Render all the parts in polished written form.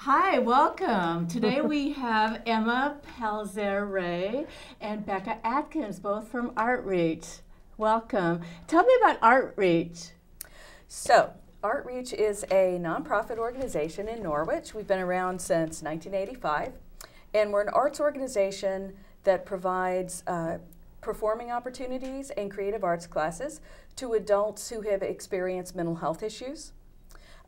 Hi, welcome. Today we have Emma Palzere-Rae and Becca Atkins, both from Artreach. Welcome. Tell me about Artreach. So, Artreach is a nonprofit organization in Norwich. We've been around since 1985, and we're an arts organization that provides performing opportunities and creative arts classes to adults who have experienced mental health issues.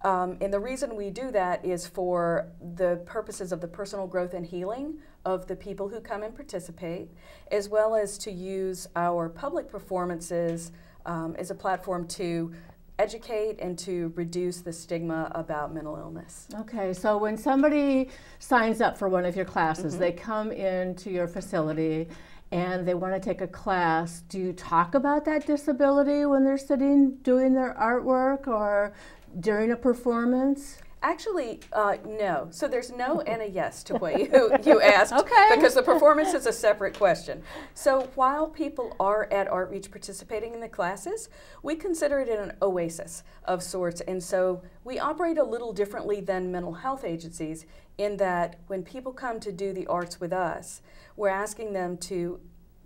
And the reason we do that is for the purposes of the personal growth and healing of the people who come and participate, as well as to use our public performances as a platform to educate and to reduce the stigma about mental illness. Okay, so when somebody signs up for one of your classes, they come into your facility and they want to take a class, do you talk about that disability when they're sitting doing their artwork or during a performance? Actually, no. So there's no and a yes to what you asked, okay. Because the performance is a separate question. So while people are at Artreach participating in the classes, we consider it an oasis of sorts. And so we operate a little differently than mental health agencies in that when people come to do the arts with us, we're asking them to,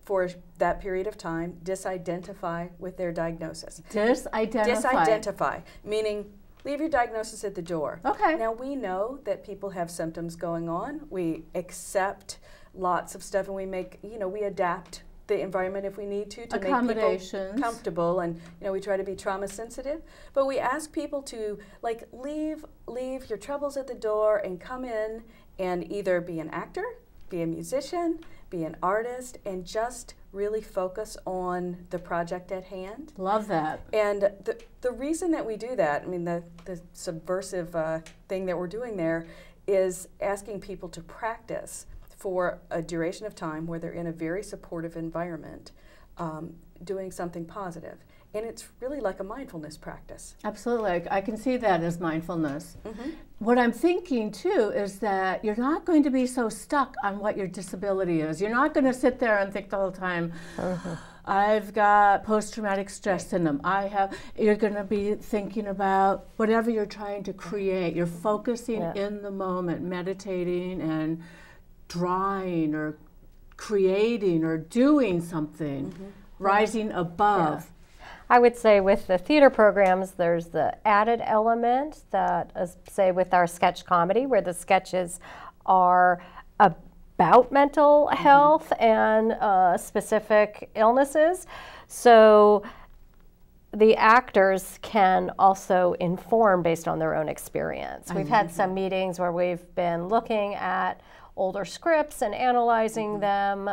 for that period of time, disidentify with their diagnosis. Disidentify, meaning leave your diagnosis at the door. Okay. Now we know that people have symptoms going on. We accept lots of stuff, and we make, we adapt the environment if we need to make people comfortable, and we try to be trauma sensitive. But we ask people to leave your troubles at the door and come in and either be an actor, be a musician, be an artist, and just really focus on the project at hand. Love that. And the reason that we do that, I mean, the subversive thing that we're doing there is asking people to practice for a duration of time where they're in a very supportive environment, doing something positive. And it's really like a mindfulness practice. Absolutely. I can see that as mindfulness. What I'm thinking too is that you're not going to be so stuck on what your disability is. You're not going to sit there and think the whole time, I've got post-traumatic stress syndrome. You're going to be thinking about whatever you're trying to create. You're focusing in the moment, meditating and drawing or creating or doing something, rising above. I would say with the theater programs, there's the added element that, say with our sketch comedy, where the sketches are about mental health and specific illnesses. So the actors can also inform based on their own experience. We've had some meetings where we've been looking at older scripts and analyzing them,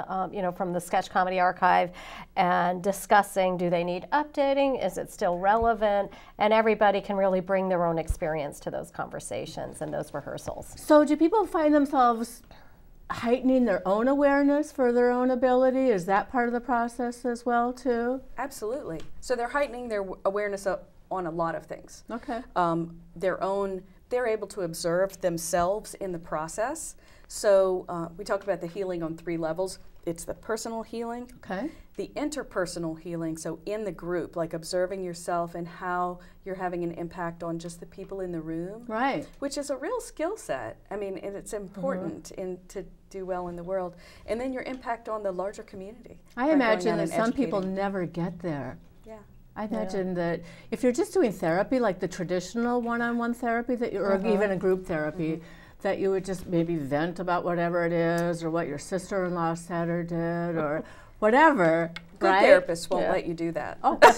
from the sketch comedy archive, and discussing, do they need updating? Is it still relevant? And everybody can really bring their own experience to those conversations and those rehearsals. So do people find themselves heightening their own awareness for their own ability? Is that part of the process as well too? Absolutely. So they're heightening their awareness on a lot of things. Okay. They're able to observe themselves in the process. So we talk about the healing on 3 levels. It's the personal healing, the interpersonal healing, so in the group, like observing yourself and how you're having an impact on just the people in the room, which is a real skill set. I mean, and it's important to do well in the world. And then your impact on the larger community. I imagine that some people never get there. I imagine that if you're just doing therapy, like the traditional one-on-one therapy, or even a group therapy, that you would just maybe vent about whatever it is, or what your sister-in-law said or did, or whatever. Good therapists won't let you do that. Okay.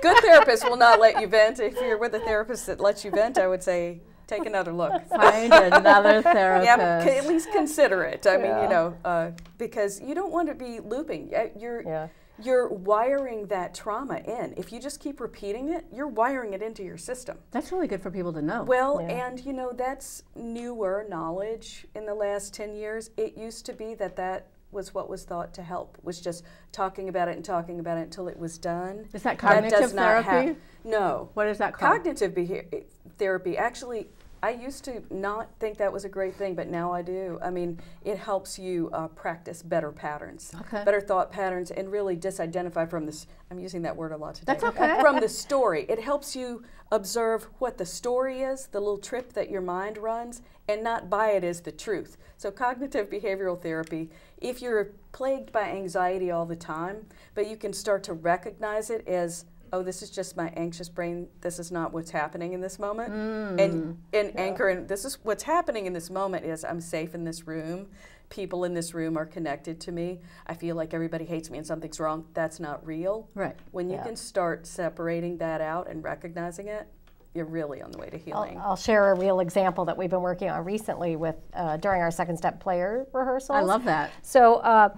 Good therapists will not let you vent. If you're with a therapist that lets you vent, I would say, take another look. Find another therapist. At least consider it. I mean, because you don't want to be looping. You're wiring that trauma in. If you just keep repeating it, you're wiring it into your system. That's really good for people to know. Well, and that's newer knowledge in the last 10 years. It used to be that was what was thought to help, was just talking about it until it was done. Is that cognitive therapy? No. What is that called? Cognitive therapy. Actually, I used to not think that was a great thing, but now I do. I mean, it helps you practice better patterns, better thought patterns, and really disidentify from this. I'm using that word a lot today. That's okay. From the story. It helps you observe what the story is, the little trip that your mind runs, and not buy it as the truth. So cognitive behavioral therapy, if you're plagued by anxiety all the time, but you can start to recognize it as, oh, this is just my anxious brain, this is not what's happening in this moment. And anchor in, this is what's happening in this moment is I'm safe in this room. People in this room are connected to me. I feel like everybody hates me and something's wrong. That's not real. Right. When you can start separating that out and recognizing it, you're really on the way to healing. I'll share a real example that we've been working on recently with during our second step player rehearsals. I love that. So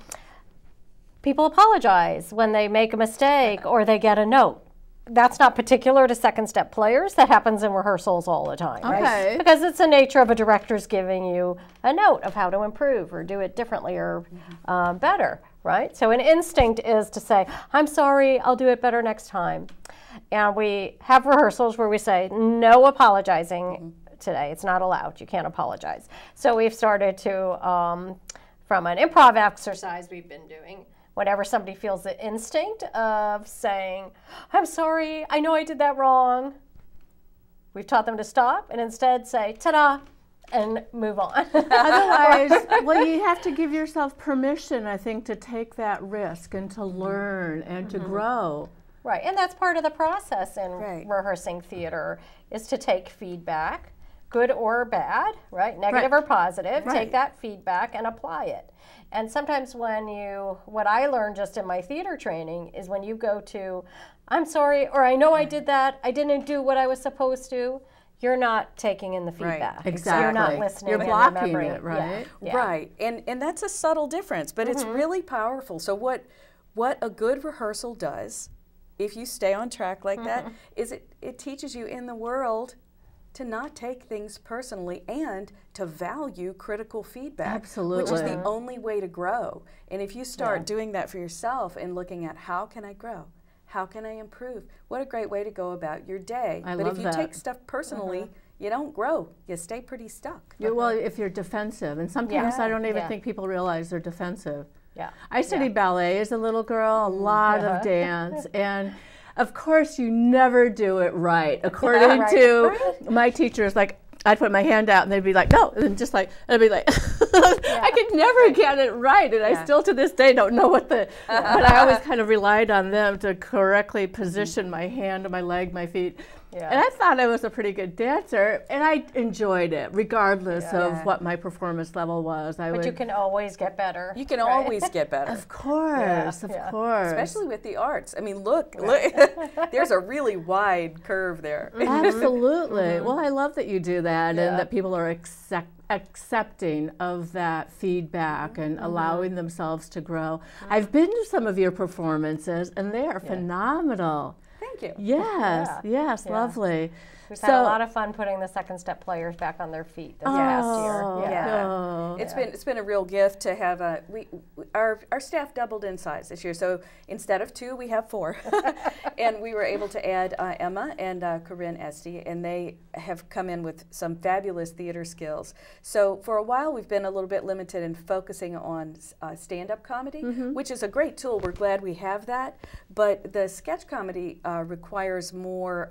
people apologize when they make a mistake or they get a note. That's not particular to second step players. That happens in rehearsals all the time, right? Because it's the nature of a director's giving you a note of how to improve or do it differently or better, right? So an instinct is to say, I'm sorry, I'll do it better next time. And we have rehearsals where we say, no apologizing today. It's not allowed. You can't apologize. So we've started to, from an improv exercise we've been doing, whenever somebody feels the instinct of saying, I'm sorry, I know I did that wrong, we've taught them to stop and instead say, ta-da, and move on. Otherwise, well, you have to give yourself permission, I think, to take that risk and to learn and to grow. Right, and that's part of the process in rehearsing theater, is to take feedback, good or bad, right? Negative or positive, take that feedback and apply it. And sometimes what I learned just in my theater training is when you go to, I'm sorry, or I know I did that, I didn't do what I was supposed to, you're not taking in the feedback. Exactly. You're not listening. You're blocking it, right? Right, and that's a subtle difference, but it's really powerful. So what a good rehearsal does, if you stay on track like that, is it teaches you in the world to not take things personally and to value critical feedback. Absolutely. Which is the only way to grow. And if you start doing that for yourself and looking at how can I grow? How can I improve? What a great way to go about your day. But if you take stuff personally, you don't grow. You stay pretty stuck. Well, if you're defensive, and sometimes I don't even think people realize they're defensive. Yeah. I studied ballet as a little girl, a lot of dance, and of course you never do it right. According to my teachers, like I'd put my hand out and they'd be like, no, and just like, I'd be like, I could never get it right, and I still to this day don't know what but I always kind of relied on them to correctly position my hand, my leg, my feet. And I thought I was a pretty good dancer, and I enjoyed it, regardless of what my performance level was. But you can always get better. You can always get better. Of course, of course. Especially with the arts. I mean, look, there's a really wide curve there. Absolutely. Well, I love that you do that, and that people are accepting of that feedback and allowing themselves to grow. I've been to some of your performances, and they are phenomenal. Thank you. Yes, lovely. We've had a lot of fun putting the second step players back on their feet this past year. It's been a real gift to have our staff doubled in size this year. So instead of 2, we have 4, and we were able to add Emma and Corinne Esty, and they have come in with some fabulous theater skills. So for a while, we've been a little bit limited in focusing on stand-up comedy, which is a great tool. We're glad we have that, but the sketch comedy requires more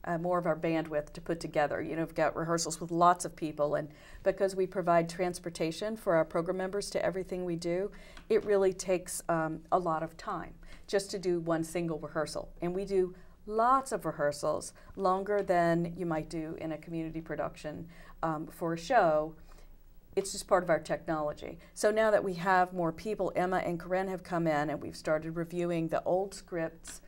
of our bandwidth to put together. You know, we've got rehearsals with lots of people, and because we provide transportation for our program members to everything we do, it really takes a lot of time just to do one single rehearsal. And we do lots of rehearsals, longer than you might do in a community production for a show. It's just part of our technology. So now that we have more people, Emma and Corinne have come in, and we've started reviewing the old scripts,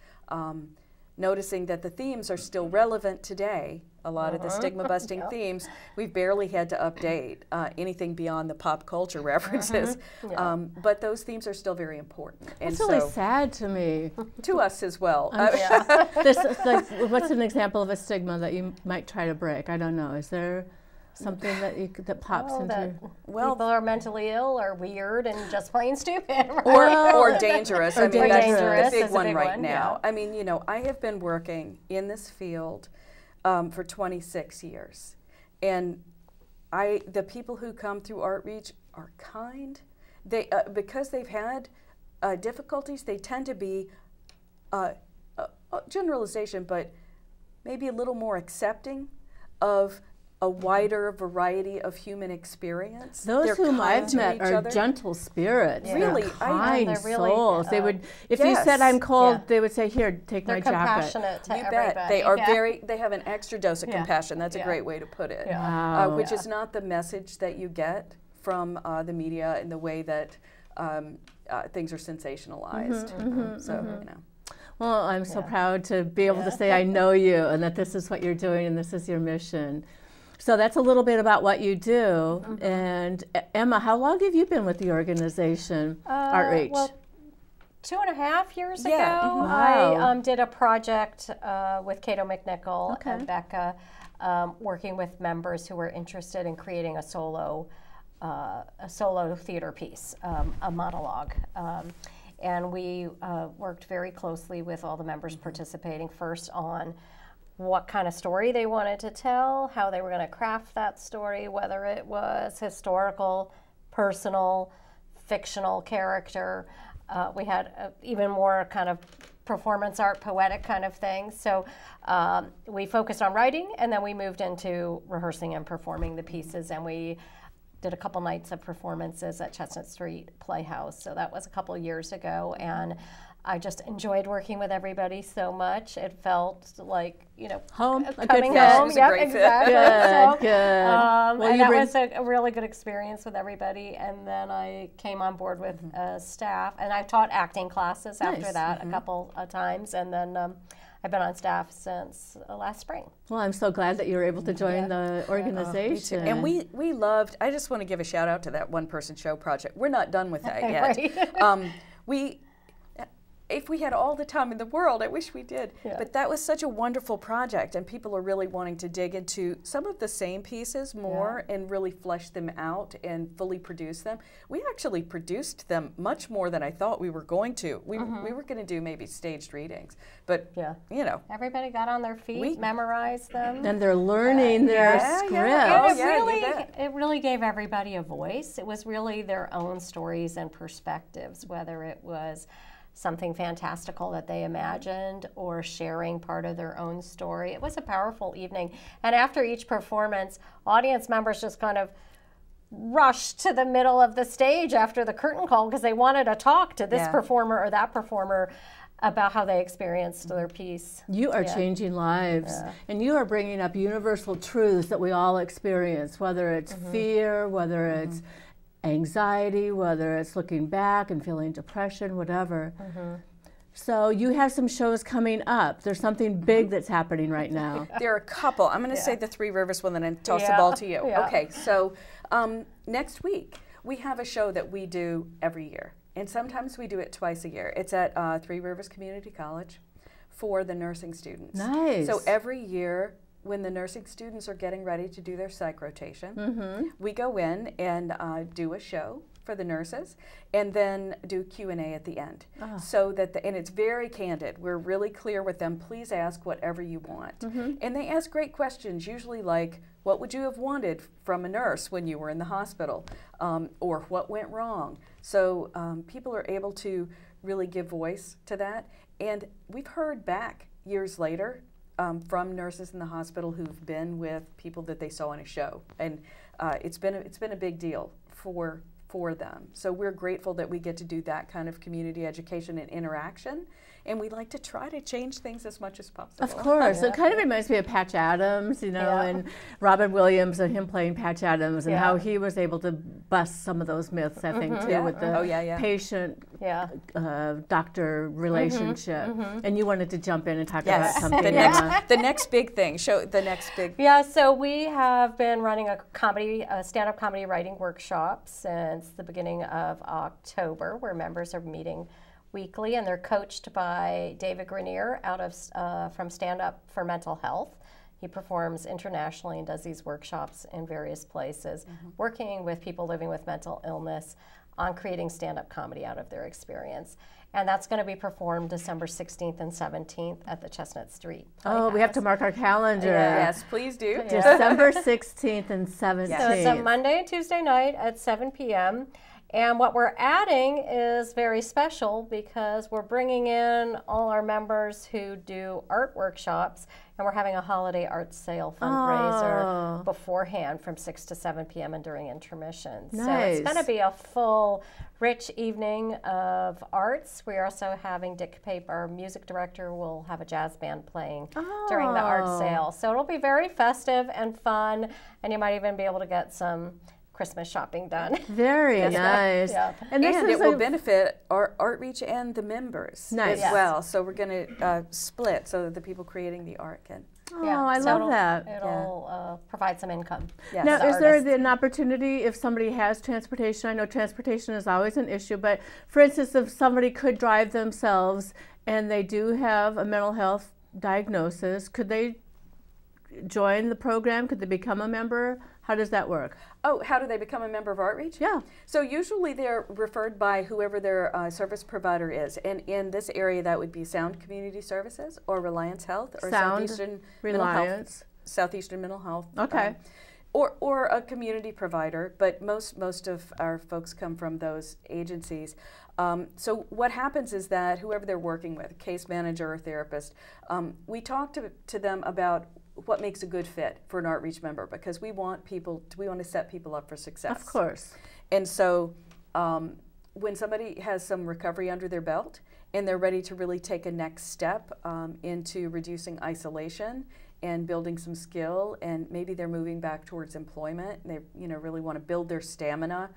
noticing that the themes are still relevant today. A lot of the stigma-busting themes, we've barely had to update anything beyond the pop culture references. But those themes are still very important. It's really sad to me. To us as well. This is like, what's an example of a stigma that you might try to break? I don't know. Is there something that pops into? Well, people are mentally ill or weird and just plain stupid, or dangerous. I mean, that's dangerous the big one right one, now. I mean, you know, I have been working in this field for 26 years, And the people who come through Artreach are kind. They because they've had difficulties, they tend to be generalization, but maybe a little more accepting of a wider variety of human experience. Those whom I've met are gentle spirits. Yeah. Really, kind souls. They would, if you said I'm cold, they would say, "Here, take my jacket." Compassionate to everybody. Bet. They are very. They have an extra dose of compassion. That's a great way to put it. Wow. Which is not the message that you get from the media in the way that things are sensationalized. So you know. Well, I'm so proud to be able to say I know you and that this is what you're doing and this is your mission. So that's a little bit about what you do. And Emma, how long have you been with the organization, Artreach? Well, 2.5 years ago, Wow. I did a project with Cate McNichol and Becca, working with members who were interested in creating a solo theater piece, a monologue. And we worked very closely with all the members participating, first on what kind of story they wanted to tell, how they were going to craft that story, whether it was historical, personal, fictional character. We had even more kind of performance art, poetic kind of things. So we focused on writing, and then we moved into rehearsing and performing the pieces, and we did a couple nights of performances at Chestnut Street Playhouse. So that was a couple years ago, and I just enjoyed working with everybody so much. It felt like, you know, home, coming Yeah, home. it was a great fit. Exactly. Good, So, good. and that was a really good experience with everybody. And then I came on board with staff, and I taught acting classes after that a couple of times, and then I've been on staff since last spring. Well, I'm so glad that you were able to join the organization. And we loved, I just want to give a shout out to that one person show project. We're not done with that yet. If we had all the time in the world, I wish we did. Yeah. But that was such a wonderful project, and people are really wanting to dig into some of the same pieces more and really flesh them out and fully produce them. We actually produced them much more than I thought we were going to. We were going to do maybe staged readings, but you know. Everybody got on their feet, memorized them. And they're learning their scripts. It really gave everybody a voice. It was really their own stories and perspectives, whether it was something fantastical that they imagined or sharing part of their own story. It was a powerful evening. And after each performance, audience members just kind of rushed to the middle of the stage after the curtain call because they wanted to talk to this performer or that performer about how they experienced their piece. You are changing lives, and you are bringing up universal truths that we all experience, whether it's fear, whether it's anxiety, whether it's looking back and feeling depression, whatever. So you have some shows coming up. There's something big that's happening right now. There are a couple. I'm going to say the Three Rivers one and then toss the ball to you. Okay, so next week we have a show that we do every year, and sometimes we do it twice a year. It's at Three Rivers Community College for the nursing students. Nice. So every year, when the nursing students are getting ready to do their psych rotation, we go in and do a show for the nurses, and then do Q&A at the end. So that, and it's very candid. We're really clear with them. Please ask whatever you want. And they ask great questions, usually like, what would you have wanted from a nurse when you were in the hospital? Or what went wrong? So people are able to really give voice to that. And we've heard back years later from nurses in the hospital who've been with people that they saw on a show, and it's been a big deal for them. So we're grateful that we get to do that kind of community education and interaction, and we like to try to change things as much as possible. Of course. It kind of reminds me of Patch Adams, you know, and Robin Williams and him playing Patch Adams, and how he was able to bust some of those myths, I think, too, with the patient-doctor relationship. And you wanted to jump in and talk about something. The next big thing. Show the next big. Yeah, so we have been running a stand-up comedy writing workshop since the beginning of October, where members are meeting weekly, and they're coached by David Grenier out of from Stand Up for Mental Health. He performs internationally and does these workshops in various places, working with people living with mental illness on creating stand-up comedy out of their experience. And that's going to be performed December 16th and 17th at the Chestnut Street Oh, we have to mark our calendar. Yes, please do. December 16th and 17th. So it's a Monday and Tuesday night at 7 p.m. And what we're adding is very special because we're bringing in all our members who do art workshops, and we're having a holiday art sale fundraiser beforehand from 6 to 7 p.m. and during intermission. Nice. So it's going to be a full, rich evening of arts. We're also having Dick Pape, our music director, will have a jazz band playing during the art sale. So it'll be very festive and fun, and you might even be able to get some Christmas shopping done. Very nice. Yeah. And it will benefit our Artreach and the members as well. So we're going to split so that the people creating the art can. Oh, I love that. It'll provide some income. Yes. Now, is there an opportunity if somebody has transportation? I know transportation is always an issue, but for instance, if somebody could drive themselves and they do have a mental health diagnosis, could they join the program? Could they become a member? How does that work? Oh, how do they become a member of Artreach? Yeah. So usually they're referred by whoever their service provider is. And in this area, that would be Sound Community Services or Reliance Health or Southeastern Mental Health. Okay. Or a community provider, but most of our folks come from those agencies. So what happens is that whoever they're working with, case manager or therapist, we talk to them about what makes a good fit for an Artreach member, because we want to set people up for success. Of course. And so when somebody has some recovery under their belt and they're ready to really take a next step into reducing isolation and building some skill, and maybe they're moving back towards employment, and they really want to build their stamina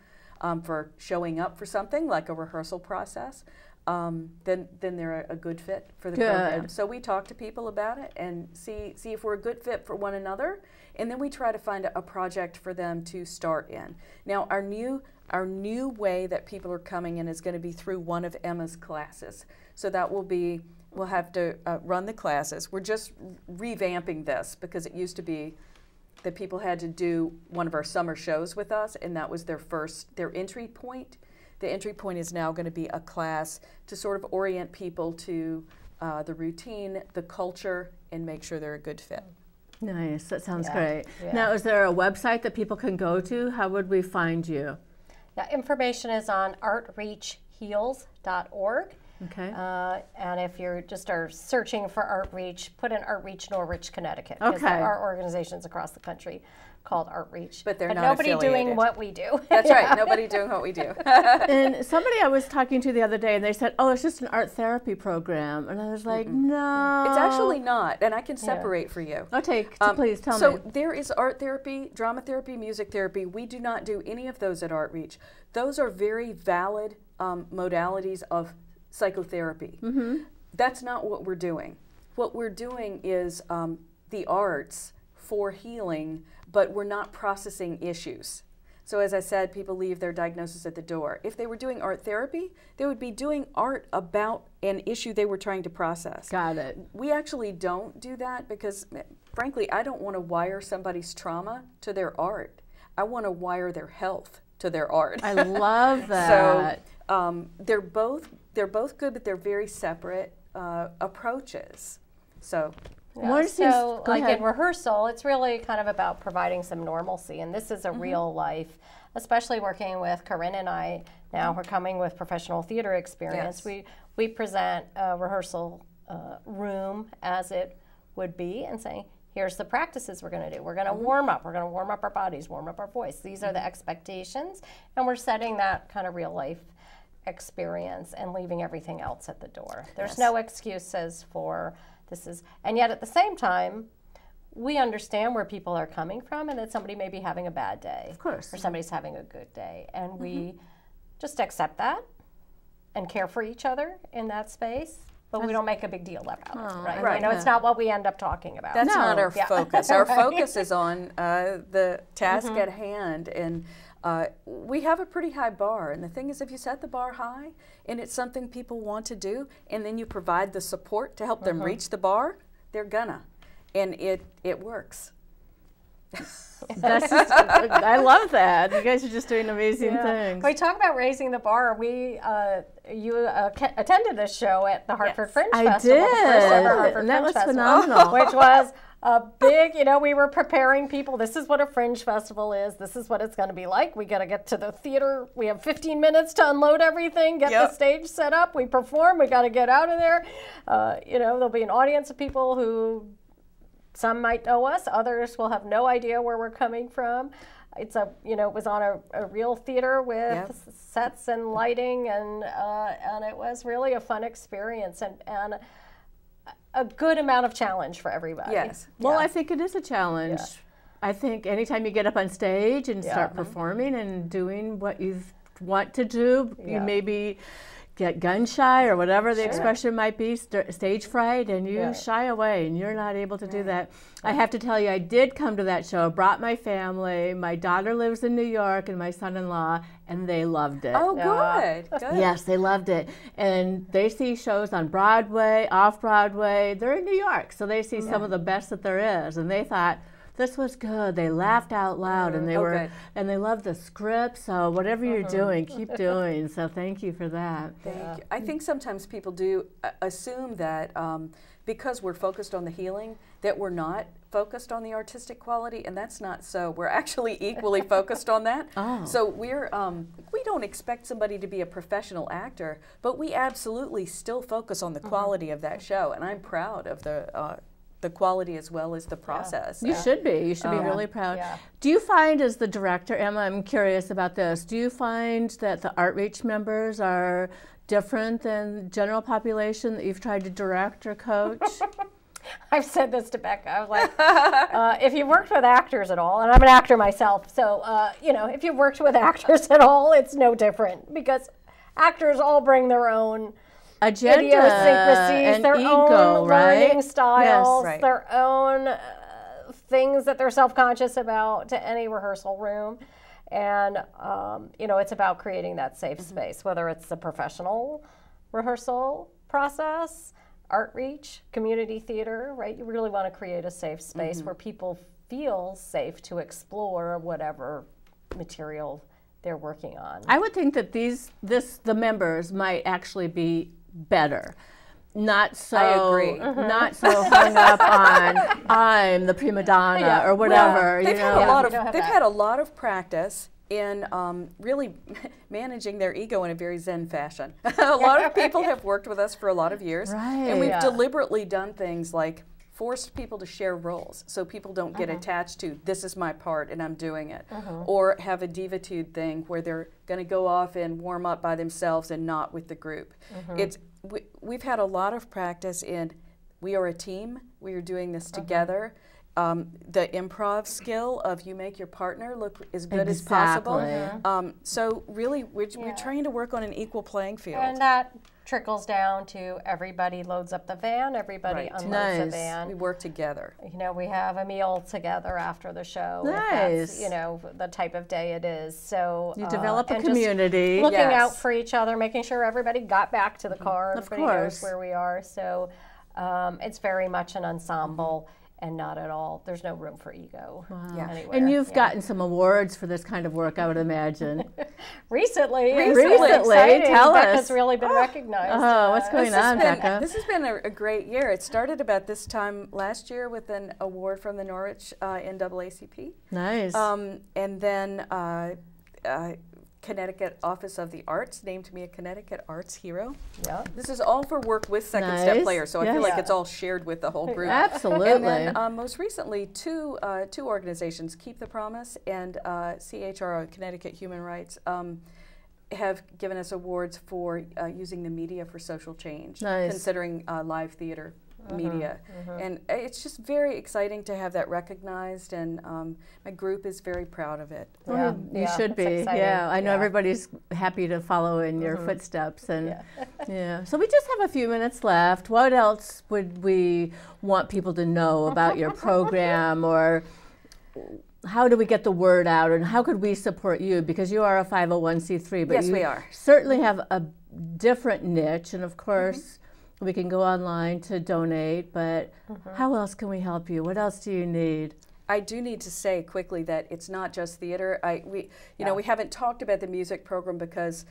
for showing up for something like a rehearsal process, then they're a good fit for the program. So we talk to people about it and see if we're a good fit for one another, and then we try to find a project for them to start in. Now our new way that people are coming in is going to be through one of Emma's classes. So that will be, we'll have to run the classes. We're just revamping this because it used to be that people had to do one of our summer shows with us, and that was their entry point. The entry point is now going to be a class to sort of orient people to the routine, the culture, and make sure they're a good fit. Nice. That sounds great. Yeah. Now, is there a website that people can go to? How would we find you? Yeah, information is on artreachheals.org. Okay. And if you're just searching for Artreach, put in Artreach Norwich, Connecticut. Because there are organizations across the country called Artreach. But they're not nobody affiliated. doing what we do. That's right. Nobody doing what we do. And somebody I was talking to the other day, and they said, oh, it's just an art therapy program. And I was like, no. It's actually not. And I can separate for you. Okay, please tell me. So there is art therapy, drama therapy, music therapy. We do not do any of those at Artreach. Those are very valid modalities of psychotherapy. That's not what we're doing. What we're doing is the arts for healing, but we're not processing issues. So as I said, people leave their diagnosis at the door. If they were doing art therapy, they would be doing art about an issue they were trying to process. Got it. We actually don't do that because, frankly, I don't want to wire somebody's trauma to their art. I want to wire their health to their art. I love that. So they're both good, but they're very separate approaches. So. Yeah. So like in rehearsal, it's really kind of about providing some normalcy, and this is a real life, especially working with Corinne and I now. We're coming with professional theater experience. Yes. We present a rehearsal room as it would be and say, here's the practices we're going to do. We're going to warm up. We're going to warm up our bodies, warm up our voice. These are the expectations, and we're setting that kind of real life experience and leaving everything else at the door. There's no excuses for this is, and yet at the same time, we understand where people are coming from and that somebody may be having a bad day. Of course. Or somebody's having a good day. And we just accept that and care for each other in that space, but we don't make a big deal about it, right? Right. You know, it's not what we end up talking about. That's not our focus. Our focus is on the task at hand, and we have a pretty high bar. And the thing is, if you set the bar high and it's something people want to do, and then you provide the support to help them reach the bar, they're gonna. And it works. That's just, I love that. You guys are just doing amazing things. We talk about raising the bar. You attended this show at the Hartford Fringe Festival. I did, the first ever Hartford and that Fringe was Festival, phenomenal. Which was a big, we were preparing people. This is what a Fringe Festival is. This is what it's going to be like. We got to get to the theater. We have 15 minutes to unload everything, get the stage set up. We perform. We got to get out of there. There'll be an audience of people who, some might know us, others will have no idea where we're coming from. It's it was on a real theater with sets and lighting, and it was really a fun experience and a good amount of challenge for everybody. Yes. Well, I think it is a challenge. Yeah. I think anytime you get up on stage and start performing and doing what you want to do, you maybe get gun shy or whatever the expression might be, stage fright, and you shy away and you're not able to do that. I have to tell you, I did come to that show, brought my family. My daughter lives in New York and my son-in-law, and they loved it. Oh, good. Good. Yes, they loved it. And they see shows on Broadway, off-Broadway. They're in New York, so they see some of the best that there is. And they thought, this was good. They laughed out loud, and they loved the script. So whatever you're doing, keep doing. So thank you for that. Thank you. I think sometimes people do assume that because we're focused on the healing, that we're not focused on the artistic quality, and that's not so. We're actually equally focused on that. So we don't expect somebody to be a professional actor, but we absolutely still focus on the quality of that show, and I'm proud of the quality as well as the process. You should be. You should be really proud. Do you find, as the director, Emma, I'm curious about this, do you find that the Artreach members are different than general population that you've tried to direct or coach? I've said this to Becca. I was like, if you've worked with actors at all, and I'm an actor myself, so, if you've worked with actors at all, it's no different, because actors all bring their own agenda, idiosyncrasies, and their ego, own learning right? styles, Yes. their own things that they're self-conscious about to any rehearsal room. And, it's about creating that safe space, whether it's the professional rehearsal process, Artreach, community theater, right? You really want to create a safe space where people feel safe to explore whatever material they're working on. I would think that the members might actually be better. Not so, I agree. Not so hung up on I'm the prima donna or whatever. Well, they've had a lot of practice in really managing their ego in a very Zen fashion. A lot of people have worked with us for a lot of years, and we've deliberately done things like forced people to share roles so people don't get attached to this is my part and I'm doing it, or have a divitude thing where they're going to go off and warm up by themselves and not with the group. We've had a lot of practice in we are a team, we are doing this together. The improv skill of you make your partner look as good as possible. So really we're trying to work on an equal playing field. And that trickles down to everybody loads up the van, everybody unloads the van. We work together. We have a meal together after the show. Nice. If that's, the type of day it is. So you develop a community. Looking out for each other, making sure everybody got back to the car. Of everybody course. knows where we are. So it's very much an ensemble. And not at all. There's no room for ego. Anywhere. And you've gotten some awards for this kind of work, I would imagine. Recently. Tell us. Becca's really been recognized. Oh, what's going on, Becca? This has been a great year. It started about this time last year with an award from the Norwich NAACP. Nice. And then Connecticut Office of the Arts named me a Connecticut Arts Hero. Yeah. This is all for work with second step players, so I feel like it's all shared with the whole group. Absolutely. And then most recently, two organizations, Keep the Promise and CHRO, Connecticut Human Rights, have given us awards for using the media for social change, considering live theater media. And it's just very exciting to have that recognized, and my group is very proud of it. You should be. Exciting. I know everybody's happy to follow in your footsteps. And so we just have a few minutes left. What else would we want people to know about your program, or how do we get the word out, and how could we support you? Because you are a 501c3, but we are. Certainly have a different niche, and of course we can go online to donate, but how else can we help you? What else do you need? I do need to say quickly that it's not just theater. We haven't talked about the music program because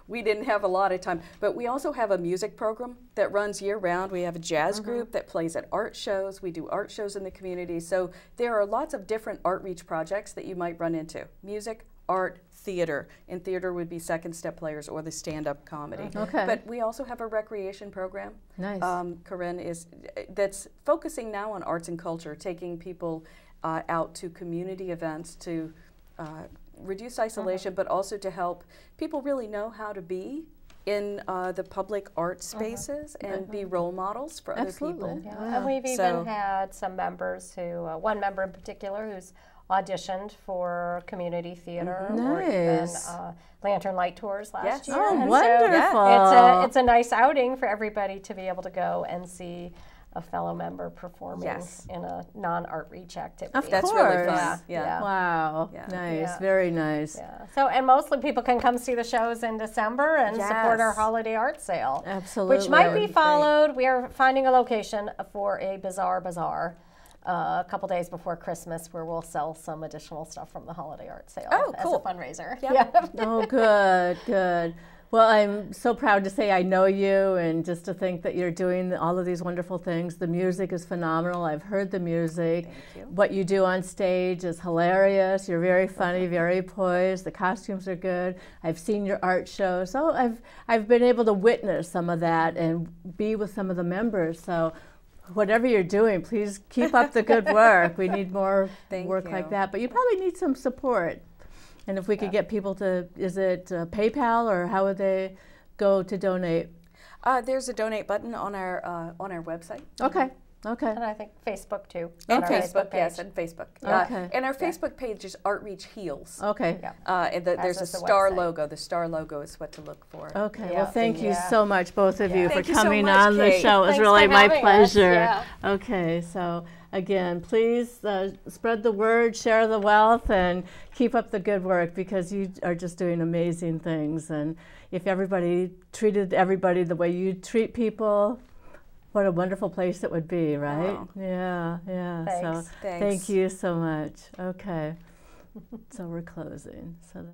we didn't have a lot of time. But we also have a music program that runs year round. We have a jazz group that plays at art shows. We do art shows in the community. So there are lots of different Artreach projects that you might run into. Music, art, theater. And theater would be second step players or the stand-up comedy. Okay. But we also have a recreation program. Nice. Corinne that's focusing now on arts and culture, taking people out to community events to reduce isolation, but also to help people really know how to be in the public art spaces and be role models for other people. Yeah. And we've even had some members who, one member in particular who's auditioned for community theater or even Lantern Light Tours last year. Oh, and wonderful. So it's a nice outing for everybody to be able to go and see a fellow member performing in a non-Artreach activity. Of That's course. really fun. Yeah. Wow. Yeah. Nice. Yeah. Very nice. Yeah. So, and mostly people can come see the shows in December and support our holiday art sale. Absolutely. Which might be followed. We are finding a location for a bizarre bazaar a couple days before Christmas where we'll sell some additional stuff from the holiday art sale as a fundraiser. Yep. Oh, good, good. Well, I'm so proud to say I know you, and just to think that you're doing all of these wonderful things. The music is phenomenal. I've heard the music. Thank you. What you do on stage is hilarious. You're very funny, very poised. The costumes are good. I've seen your art show. So I've been able to witness some of that and be with some of the members. So whatever you're doing, please keep up the good work. We need more work like that. But you probably need some support. And if we could get people to, is it PayPal, or how would they go to donate? There's a donate button on our website. Okay. Okay. And I think Facebook too. And on our Facebook, yes, and Facebook. Okay. And our Facebook page is Artreach Heals. Okay. And there's a star logo. The star logo is what to look for. Okay. Well, thank you so much, both of you, for Thank you so coming much, on the Kate. show. It was Thanks really for my having us. pleasure. Yeah. Okay. So again, please spread the word, share the wealth, and keep up the good work, because you are just doing amazing things. And if everybody treated everybody the way you treat people, what a wonderful place it would be, right? Oh. Yeah, yeah. Thanks. So thank you so much. Okay. So we're closing. So.